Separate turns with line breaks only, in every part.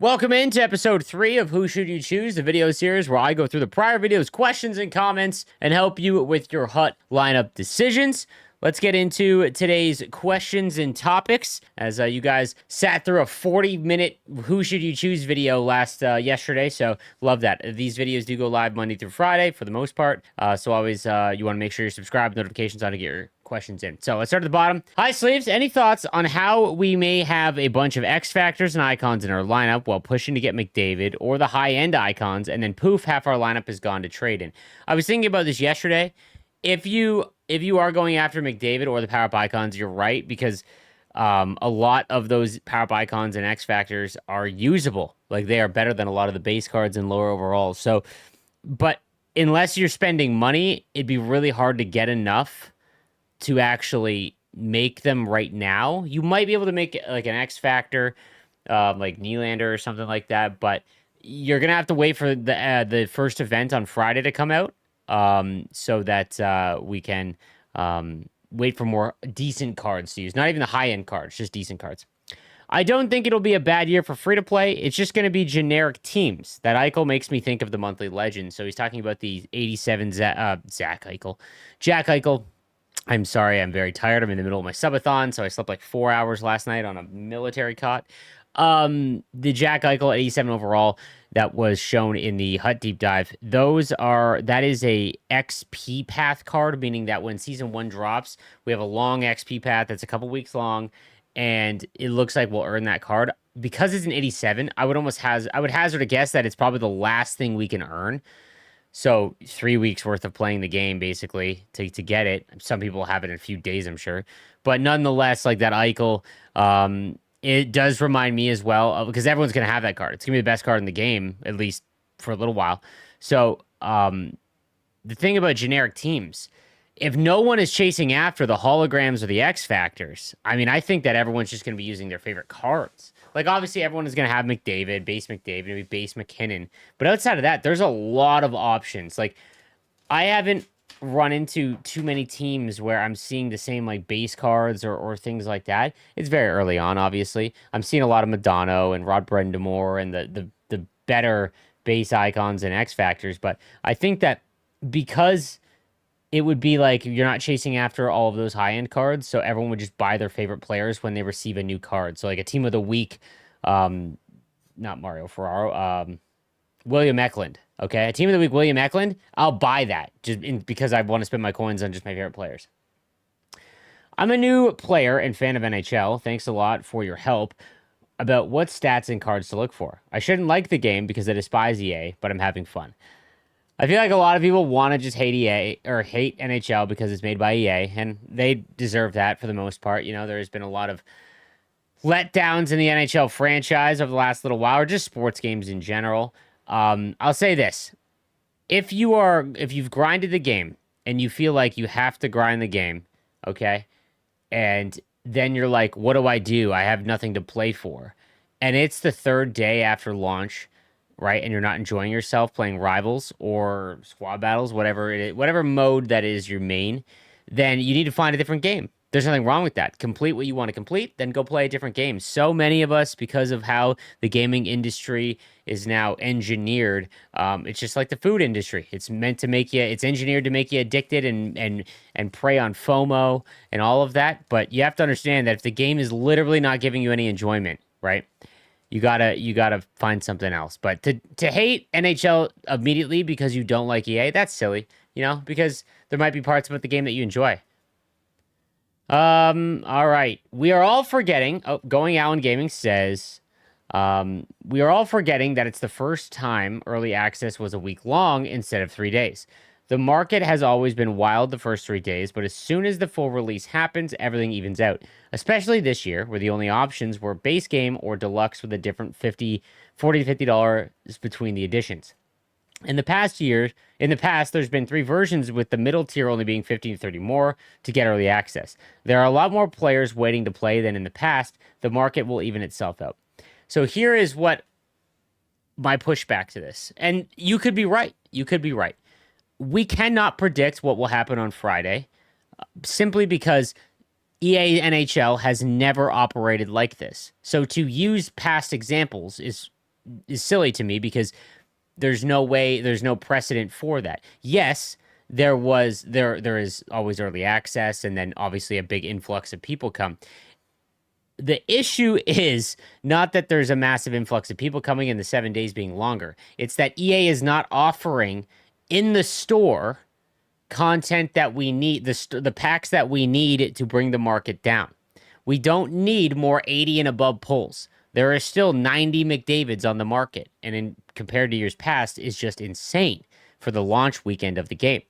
Welcome into episode 3 of Who Should You Choose, the video series where I go through the prior videos, questions, and comments and help you with your HUT lineup decisions. Let's get into today's questions and topics as you guys sat through a 40-minute Who Should You Choose video yesterday, so love that. These videos do go live Monday through Friday for the most part, so always you want to make sure you're subscribed, notifications on to get your questions in. So let's start at the bottom. Hi, Sleeves. Any thoughts on how we may have a bunch of X Factors and icons in our lineup while pushing to get McDavid or the high-end icons, and then poof, half our lineup has gone to trade-in? I was thinking about this yesterday. If you are going after McDavid or the power-up icons, you're right, because a lot of those power-up icons and X Factors are usable. Like, they are better than a lot of the base cards and lower overalls. So, but unless you're spending money, it'd be really hard to get enough to actually make them right now. You might be able to make like an X Factor, like Nylander or something like that, but you're gonna have to wait for the first event on Friday to come out, so that we can wait for more decent cards to use. Not even the high end cards, just decent cards. I don't think it'll be a bad year for free to play. It's just going to be generic teams. That Eichel makes me think of the monthly legend. So he's talking about the 87 Jack Eichel. I'm sorry, I'm very tired. I'm in the middle of my subathon, so I slept like 4 hours last night on a military cot. The Jack Eichel at 87 overall that was shown in the HUT deep dive, that is a XP path card, meaning that when season 1 drops, we have a long XP path that's a couple weeks long, and it looks like we'll earn that card. Because it's an 87, I would hazard a guess that it's probably the last thing we can earn. So 3 weeks worth of playing the game, basically, to get it. Some people have it in a few days, I'm sure. But nonetheless, like that Eichel, it does remind me as well, because everyone's going to have that card. It's going to be the best card in the game, at least for a little while. So the thing about generic teams, if no one is chasing after the holograms or the X Factors, I mean, I think that everyone's just going to be using their favorite cards. Like, obviously, everyone is going to have McDavid, base McDavid, maybe base McKinnon. But outside of that, there's a lot of options. Like, I haven't run into too many teams where I'm seeing the same, like, base cards or things like that. It's very early on, obviously. I'm seeing a lot of Madonna and Rod Brind'Amour and the better base icons and X Factors. But I think that because it would be like you're not chasing after all of those high-end cards, so everyone would just buy their favorite players when they receive a new card. So like a team of the week, not Mario Ferraro, William Eklund. Okay, a team of the week, William Eklund. I'll buy that because I want to spend my coins on just my favorite players. I'm a new player and fan of NHL. Thanks a lot for your help about what stats and cards to look for. I shouldn't like the game because I despise EA, but I'm having fun. I feel like a lot of people want to just hate EA or hate NHL because it's made by EA, and they deserve that for the most part. You know, there's been a lot of letdowns in the NHL franchise over the last little while, or just sports games in general. I'll say this. If you've grinded the game and you feel like you have to grind the game, okay, and then you're like, what do? I have nothing to play for. And it's the third day after launch, right? And you're not enjoying yourself playing rivals or squad battles, whatever mode that is your main, then you need to find a different game. There's nothing wrong with that. Complete what you want to complete, then go play a different game. So many of us, because of how the gaming industry is now engineered, it's just like the food industry. It's engineered to make you addicted and prey on FOMO and all of that. But you have to understand that if the game is literally not giving you any enjoyment, right? You gotta find something else. But to hate NHL immediately because you don't like EA, that's silly, you know, because there might be parts about the game that you enjoy. All right. We are all forgetting. Oh, Going Out in Gaming says, we are all forgetting that it's the first time early access was a week long instead of 3 days. The market has always been wild the first 3 days, but as soon as the full release happens, everything evens out. Especially this year, where the only options were base game or deluxe with a different $40 to $50 between the editions. In the past, there's been 3 versions with the middle tier only being 15 to 30 more to get early access. There are a lot more players waiting to play than in the past. The market will even itself out. So here is what my pushback to this. And you could be right. We cannot predict what will happen on Friday simply because EA NHL has never operated like this. So to use past examples is is silly to me because there's no way, there's no precedent for that. Yes, there is always early access, and then obviously a big influx of people come. The issue is not that there's a massive influx of people coming and the 7 days being longer. It's that EA is not offering in the store content that we need, the packs that we need to bring the market down. We don't need more 80 and above pulls. There are still 90 McDavids on the market, and compared to years past, is just insane for the launch weekend of the game,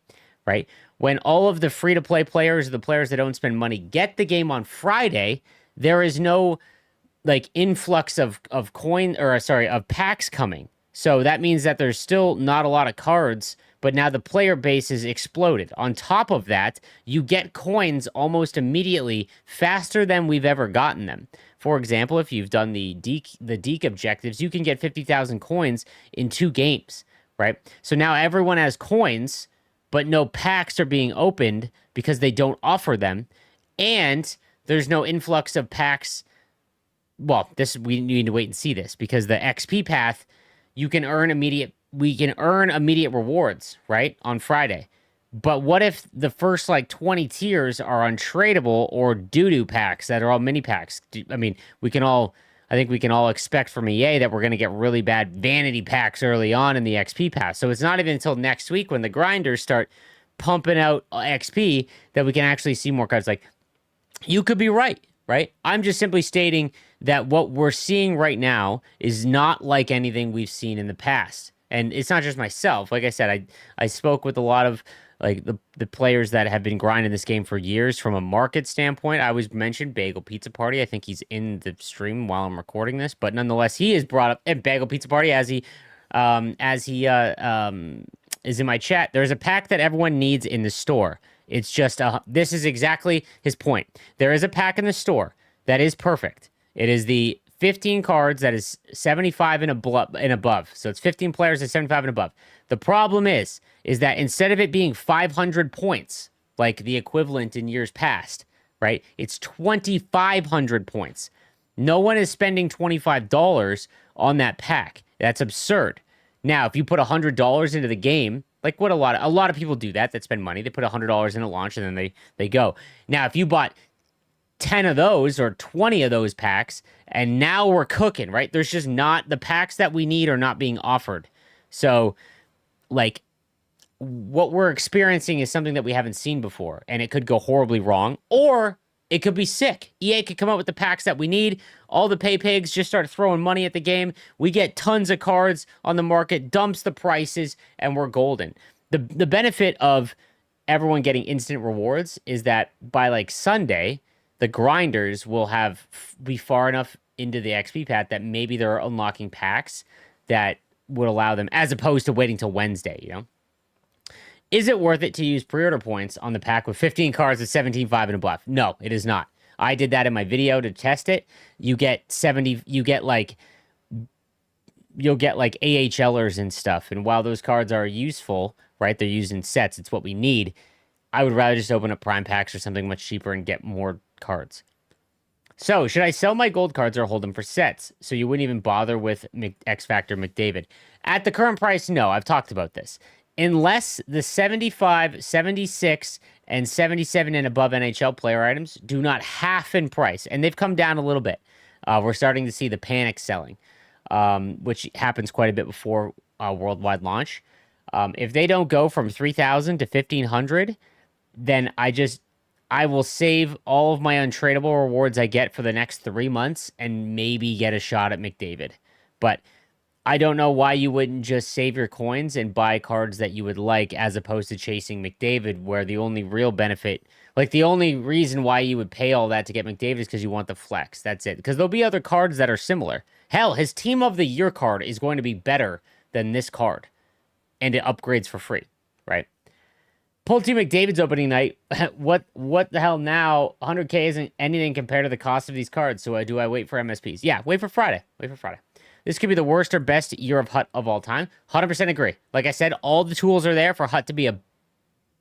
right? When all of the free-to-play players, the players that don't spend money, get the game on Friday, there is no like influx of of packs coming. So that means that there's still not a lot of cards, but now the player base is exploded. On top of that, you get coins almost immediately, faster than we've ever gotten them. For example, if you've done the Deke objectives, you can get 50,000 coins in 2 games, right? So now everyone has coins, but no packs are being opened because they don't offer them, and there's no influx of packs. Well, we need to wait and see this, because the XP path, we can earn immediate rewards, right, on Friday. But what if the first like 20 tiers are untradeable or doo-doo packs that are all mini packs? I mean, I think we can all expect from EA that we're going to get really bad vanity packs early on in the XP pass. So it's not even until next week when the grinders start pumping out XP that we can actually see more cards. Like, you could be right? I'm just simply stating that what we're seeing right now is not like anything we've seen in the past. And it's not just myself. Like I said, I spoke with a lot of like the players that have been grinding this game for years from a market standpoint. I always mentioned Bagel Pizza Party. I think he's in the stream while I'm recording this, but nonetheless, he is brought up at Bagel Pizza Party as he is in my chat. There's a pack that everyone needs in the store. It's just this is exactly his point. There is a pack in the store that is perfect. It is the 15 cards that is 75 and above. So it's 15 players at 75 and above. The problem is that instead of it being 500 points, like the equivalent in years past, right? It's 2,500 points. No one is spending $25 on that pack. That's absurd. Now, if you put $100 into the game, like what a lot of people do that spend money. They put $100 in a launch and then they go. Now, if you bought 10 of those or 20 of those packs, and now we're cooking, right? There's just not, the packs that we need are not being offered. So, like, what we're experiencing is something that we haven't seen before, and it could go horribly wrong, or it could be sick. EA could come up with the packs that we need. All the pay pigs just start throwing money at the game. We get tons of cards on the market, dumps the prices, and we're golden. The benefit of everyone getting instant rewards is that by like Sunday, the grinders will be far enough into the XP path that maybe they're unlocking packs that would allow them, as opposed to waiting till Wednesday, you know? Is it worth it to use pre-order points on the pack with 15 cards at 17.5 and above? No, it is not. I did that in my video to test it. You'll get like AHLers and stuff. And while those cards are useful, right? They're used in sets. It's what we need. I would rather just open up prime packs or something much cheaper and get more cards. So, should I sell my gold cards or hold them for sets? So you wouldn't even bother with X Factor McDavid. At the current price, no. I've talked about this. Unless the 75, 76, and 77 and above NHL player items do not half in price, and they've come down a little bit. We're starting to see the panic selling, which happens quite a bit before worldwide launch. If they don't go from 3,000 to 1,500, then I will save all of my untradeable rewards I get for the next 3 months and maybe get a shot at McDavid. But I don't know why you wouldn't just save your coins and buy cards that you would like, as opposed to chasing McDavid, where the only real benefit, like the only reason why you would pay all that to get McDavid is because you want the flex. That's it. Because there'll be other cards that are similar. Hell, his Team of the Year card is going to be better than this card. And it upgrades for free, right? Pull 2 McDavid's opening night. What the hell now? 100K isn't anything compared to the cost of these cards. So do I wait for MSPs? Yeah, wait for Friday. This could be the worst or best year of Hut of all time. 100% agree. Like I said, all the tools are there for Hut to be a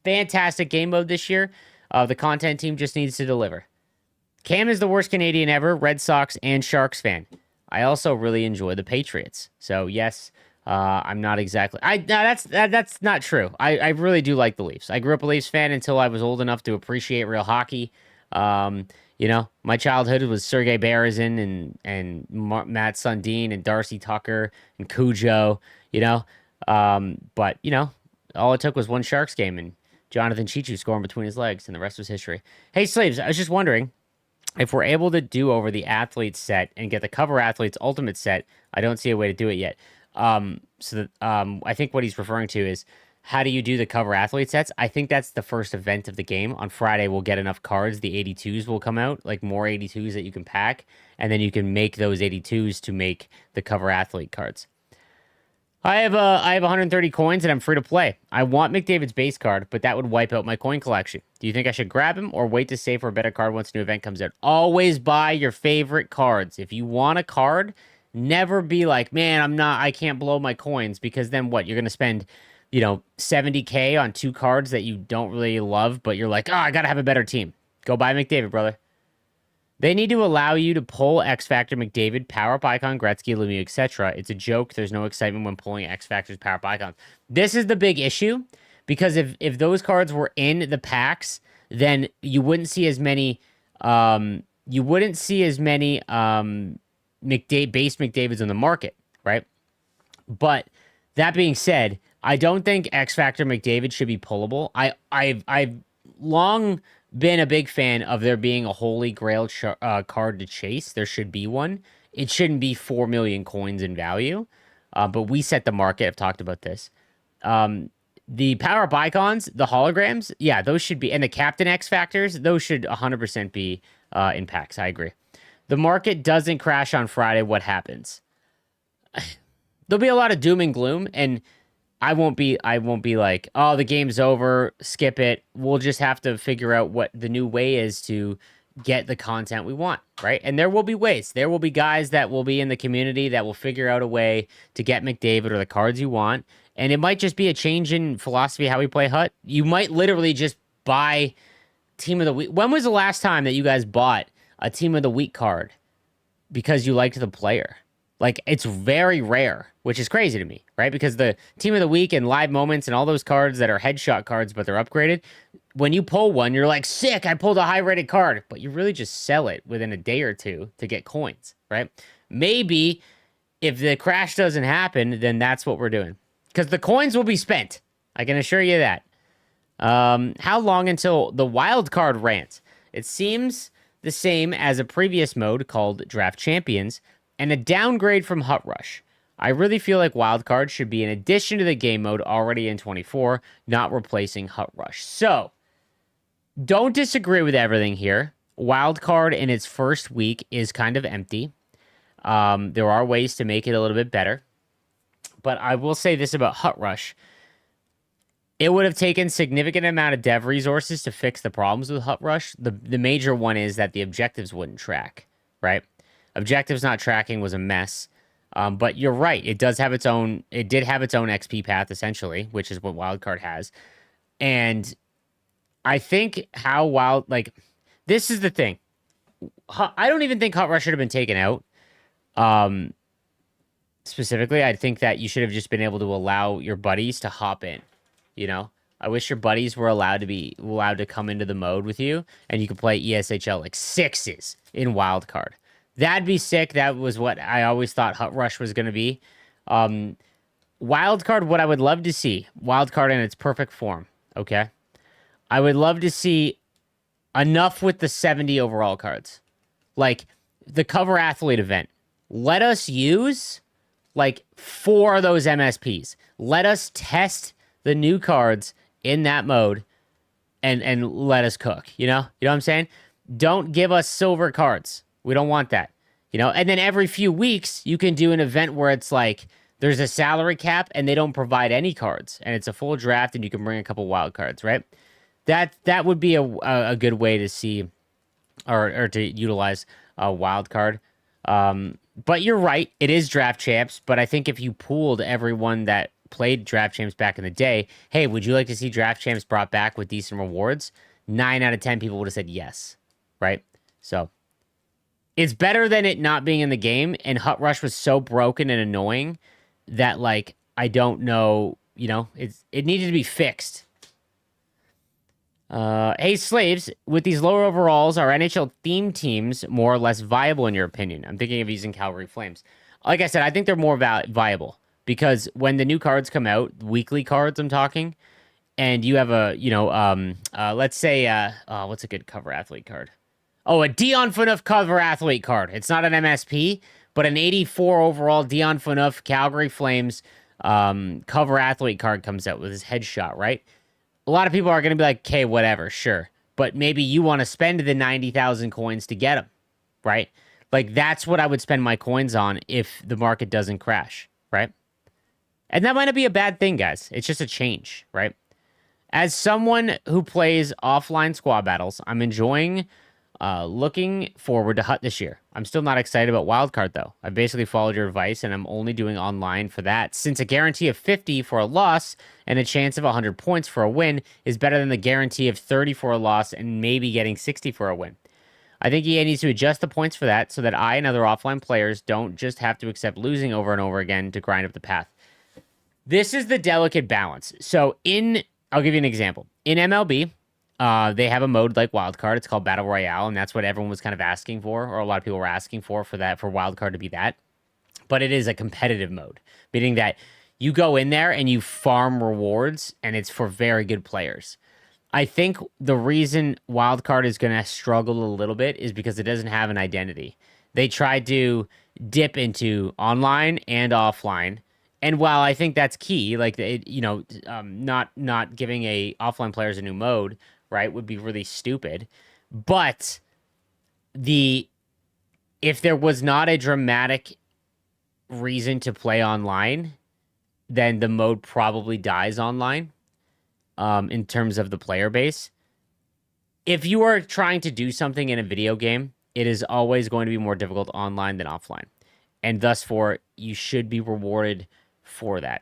fantastic game mode this year. The content team just needs to deliver. Cam is the worst Canadian ever, Red Sox and Sharks fan. I also really enjoy the Patriots. So yes, I'm not exactly. That's not true. I really do like the Leafs. I grew up a Leafs fan until I was old enough to appreciate real hockey. Um, my childhood was Sergei Berezin and Matt Sundin and Darcy Tucker and Cujo. You know, but all it took was one Sharks game and Jonathan Chichu scoring between his legs, and the rest was history. Hey, Slaves, I was just wondering if we're able to do over the athlete set and get the cover athletes ultimate set. I don't see a way to do it yet. I think what he's referring to is how do you do the cover athlete sets? I think that's the first event of the game. On Friday, we'll get enough cards. The 82s will come out, like more 82s that you can pack, and then you can make those 82s to make the cover athlete cards. I have 130 coins and I'm free to play. I want McDavid's base card, but that would wipe out my coin collection. Do you think I should grab him or wait to save for a better card once a new event comes out? Always buy your favorite cards. If you want a card, never be like, man, I can't blow my coins, because then what? You're going to spend, 70K on two cards that you don't really love, but you're like, I got to have a better team. Go buy McDavid, brother. They need to allow you to pull X Factor McDavid, Power Up Icon, Gretzky, Lemieux, etc. It's a joke. There's no excitement when pulling X Factor's Power Up Icons. This is the big issue, because if those cards were in the packs, then you wouldn't see as many base McDavids on the market, right? But that being said, I don't think X Factor McDavid should be pullable. I've long been a big fan of there being a holy grail card to chase. There should be one. It shouldn't be 4 million coins in value, but we set the market. I've talked about this. The power up icons, the holograms, yeah, those should be, and the Captain X Factors, those should 100% be in packs. I agree. The market doesn't crash on Friday. What happens? There'll be a lot of doom and gloom, and I won't be like, oh, the game's over, skip it. We'll just have to figure out what the new way is to get the content we want, right? And there will be ways. There will be guys that will be in the community that will figure out a way to get McDavid or the cards you want. And it might just be a change in philosophy how we play Hut. You might literally just buy Team of the Week. When was the last time that you guys bought a Team of the Week card because you liked the player? Like, it's very rare, which is crazy to me, right? Because the Team of the Week and Live Moments and all those cards that are headshot cards, but they're upgraded, when you pull one, you're like, sick, I pulled a high-rated card. But you really just sell it within a day or two to get coins, right? Maybe if the crash doesn't happen, then that's what we're doing. Because the coins will be spent. I can assure you that. How long until the wild card rant? It seems the same as a previous mode called Draft Champions, and a downgrade from Hut Rush. I really feel like Wildcard should be an addition to the game mode already in 24, not replacing Hut Rush. So, don't disagree with everything here. Wildcard in its first week is kind of empty. There are ways to make it a little bit better. But I will say this about Hut Rush. It would have taken significant amount of dev resources to fix the problems with Hut Rush. The major one is that the objectives wouldn't track, right? Objectives not tracking was a mess. But you're right. It did have its own XP path, essentially, which is what Wildcard has. And I think this is the thing. I don't even think Hut Rush should have been taken out. Specifically, I think that you should have just been able to allow your buddies to hop in. I wish your buddies were allowed to come into the mode with you, and you could play ESHL like sixes in Wildcard. That'd be sick. That was what I always thought Hut Rush was going to be. Wildcard, what I would love to see, Wildcard in its perfect form, okay? I would love to see enough with the 70 overall cards. Like, the cover athlete event. Let us use, 4 of those MSPs. Let us test the new cards in that mode and let us cook, You know what I'm saying? Don't give us silver cards. We don't want that, And then every few weeks, you can do an event where it's like there's a salary cap and they don't provide any cards, and it's a full draft, and you can bring a couple wild cards, right? That would be a good way to see or to utilize a wild card. But you're right, it is Draft Champs. But I think if you pooled everyone that played Draft Champs back in the day, hey, would you like to see Draft Champs brought back with decent rewards? 9 out of 10 people would have said yes, right? So. It's better than it not being in the game. And Hut Rush was so broken and annoying that like I don't know, it needed to be fixed. Hey slaves, with these lower overalls, are NHL theme teams more or less viable in your opinion? I'm thinking of using Calgary Flames. Like I said, I think they're more viable because when the new cards come out, weekly cards, I'm talking, and you have a, let's say, what's a good cover athlete card? Oh, a Dion Phaneuf cover athlete card. It's not an MSP, but an 84 overall Dion Phaneuf Calgary Flames cover athlete card comes out with his headshot, right? A lot of people are going to be like, okay, whatever, sure. But maybe you want to spend the 90,000 coins to get them, right? Like, that's what I would spend my coins on if the market doesn't crash, right? And that might not be a bad thing, guys. It's just a change, right? As someone who plays offline squad battles, I'm enjoying looking forward to Hut this year. I'm still not excited about Wildcard, though. I basically followed your advice, and I'm only doing online for that, since a guarantee of 50 for a loss and a chance of 100 points for a win is better than the guarantee of 30 for a loss and maybe getting 60 for a win. I think EA needs to adjust the points for that so that I and other offline players don't just have to accept losing over and over again to grind up the path. This is the delicate balance. So I'll give you an example. In MLB, they have a mode like Wildcard. It's called Battle Royale, and that's what everyone was kind of asking for, or a lot of people were asking for Wildcard to be that. But it is a competitive mode, meaning that you go in there and you farm rewards, and it's for very good players. I think the reason Wildcard is going to struggle a little bit is because it doesn't have an identity. They tried to dip into online and offline. And while I think that's key, like not giving a offline players a new mode, right, would be really stupid. But if there was not a dramatic reason to play online, then the mode probably dies online. In terms of the player base, if you are trying to do something in a video game, it is always going to be more difficult online than offline, and thus for you should be rewarded for that.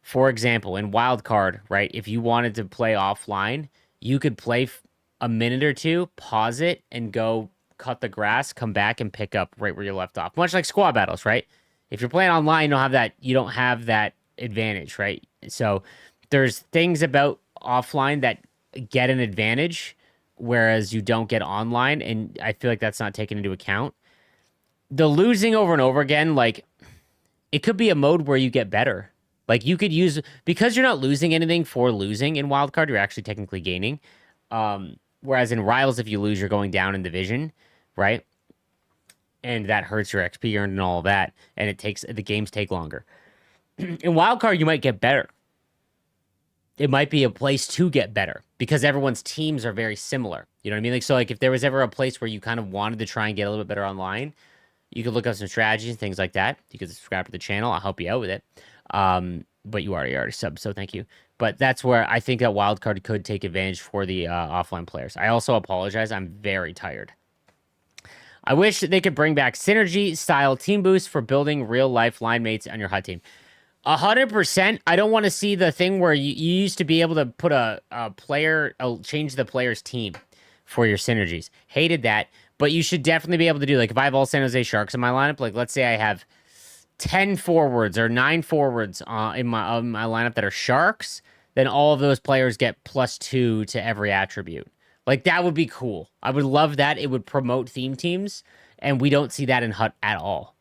For example, in Wildcard, right, if you wanted to play offline, you could play a minute or two, pause it, and go cut the grass, come back and pick up right where you left off. Much like squad battles, right? If you're playing online, you don't have that advantage, right? So there's things about offline that get an advantage, whereas you don't get online, and I feel like that's not taken into account. The losing over and over again, like, it could be a mode where you get better. Like, you could use, because you're not losing anything for losing in Wildcard, you're actually technically gaining. Whereas in Rivals, if you lose, you're going down in division, right? And that hurts your XP earned and all of that, and the games take longer. In Wildcard, you might get better. It might be a place to get better because everyone's teams are very similar. You know what I mean? Like, so like if there was ever a place where you kind of wanted to try and get a little bit better online, you could look up some strategies and things like that. You could subscribe to the channel. I'll help you out with it. But you already subbed, so thank you. But that's where I think that Wildcard could take advantage for the offline players. I also apologize. I'm very tired. I wish they could bring back synergy style team boosts for building real life line mates on your HUT team. 100%. I don't want to see the thing where you used to be able to put a player, change the player's team for your synergies. Hated that, but you should definitely be able to do, like, if I have all San Jose Sharks in my lineup, like, let's say I have 10 forwards or 9 forwards in my lineup that are Sharks, then all of those players get +2 to every attribute. Like, that would be cool. I would love that. It would promote theme teams, and we don't see that in HUT at all.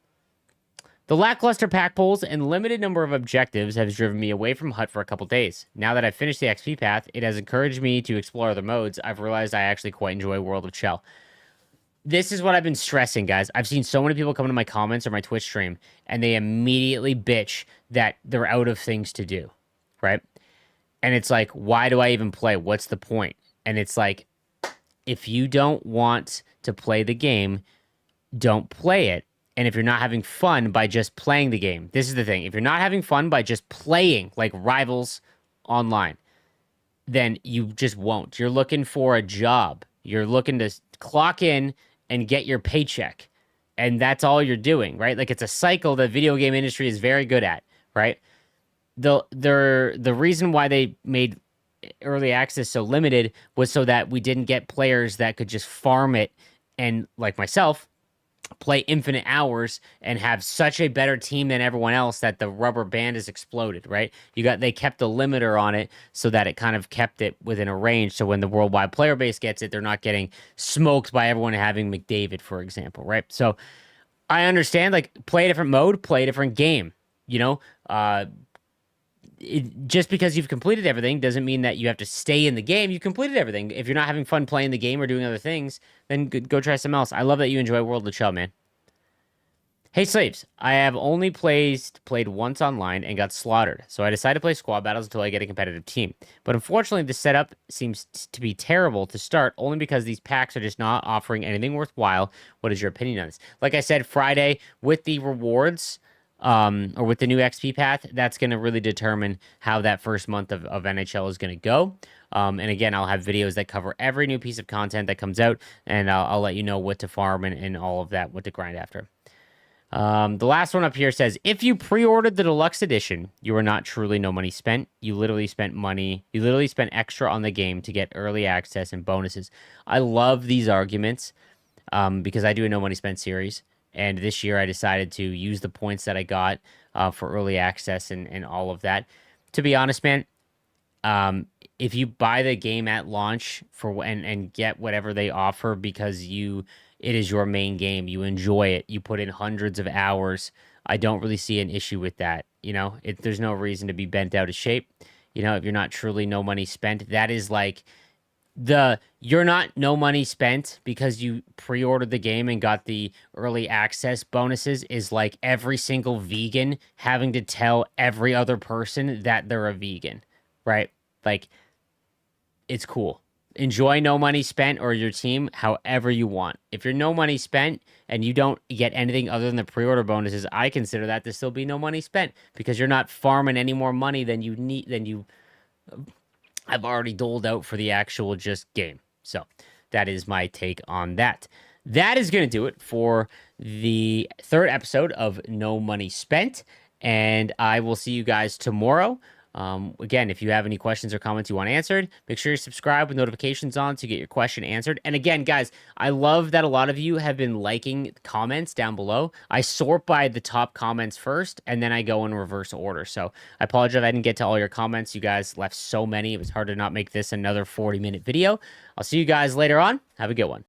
The lackluster pack pulls and limited number of objectives has driven me away from HUT for a couple days. Now that I've finished the XP path, it has encouraged me to explore other modes. I've realized I actually quite enjoy World of Chell. This is what I've been stressing, guys. I've seen so many people come into my comments or my Twitch stream, and they immediately bitch that they're out of things to do, right? And it's like, why do I even play? What's the point? And it's like, if you don't want to play the game, don't play it. And if you're not having fun by just playing the game, this is the thing. If you're not having fun by just playing, like Rivals online, then you just won't. You're looking for a job. You're looking to clock in and get your paycheck. And that's all you're doing, right? Like, it's a cycle the video game industry is very good at, right? The reason why they made early access so limited was so that we didn't get players that could just farm it and, like myself, play infinite hours and have such a better team than everyone else that the rubber band has exploded, right? They kept a limiter on it so that it kind of kept it within a range. So when the worldwide player base gets it, they're not getting smoked by everyone having McDavid, for example, right? So I understand, like, play a different mode, play a different game. You know, just because you've completed everything doesn't mean that you have to stay in the game. You completed everything. If you're not having fun playing the game or doing other things, then go try something else. I love that you enjoy World of Chell, man. Hey slaves, I have only played once online and got slaughtered, so I decided to play squad battles until I get a competitive team. But unfortunately, the setup seems to be terrible to start, only because these packs are just not offering anything worthwhile. What is your opinion on this? Like I said, Friday with the rewards, or with the new XP path, that's going to really determine how that first month of NHL is going to go. And again, I'll have videos that cover every new piece of content that comes out, and I'll let you know what to farm and all of that, what to grind after. The last one up here says, if you pre-ordered the deluxe edition, you are not truly no money spent. You literally spent money. You literally spent extra on the game to get early access and bonuses. I love these arguments, because I do a no money spent series. And this year I decided to use the points that I got for early access and all of that. To be honest, man, if you buy the game at launch and get whatever they offer because it is your main game, you enjoy it, you put in hundreds of hours, I don't really see an issue with that. There's no reason to be bent out of shape. If you're not truly no money spent, that is like you're not no money spent because you pre-ordered the game and got the early access bonuses is like every single vegan having to tell every other person that they're a vegan, right? Like, it's cool. Enjoy no money spent or your team however you want. If you're no money spent and you don't get anything other than the pre-order bonuses, I consider that to still be no money spent because you're not farming any more money than you have already doled out for the actual just game. So that is my take on that. That is going to do it for the third episode of No Money Spent. And I will see you guys tomorrow. Again, if you have any questions or comments you want answered, make sure you subscribe with notifications on to get your question answered. And again, guys, I love that a lot of you have been liking comments down below. I sort by the top comments first, and then I go in reverse order. So I apologize I didn't get to all your comments. You guys left so many. It was hard to not make this another 40-minute video. I'll see you guys later on. Have a good one.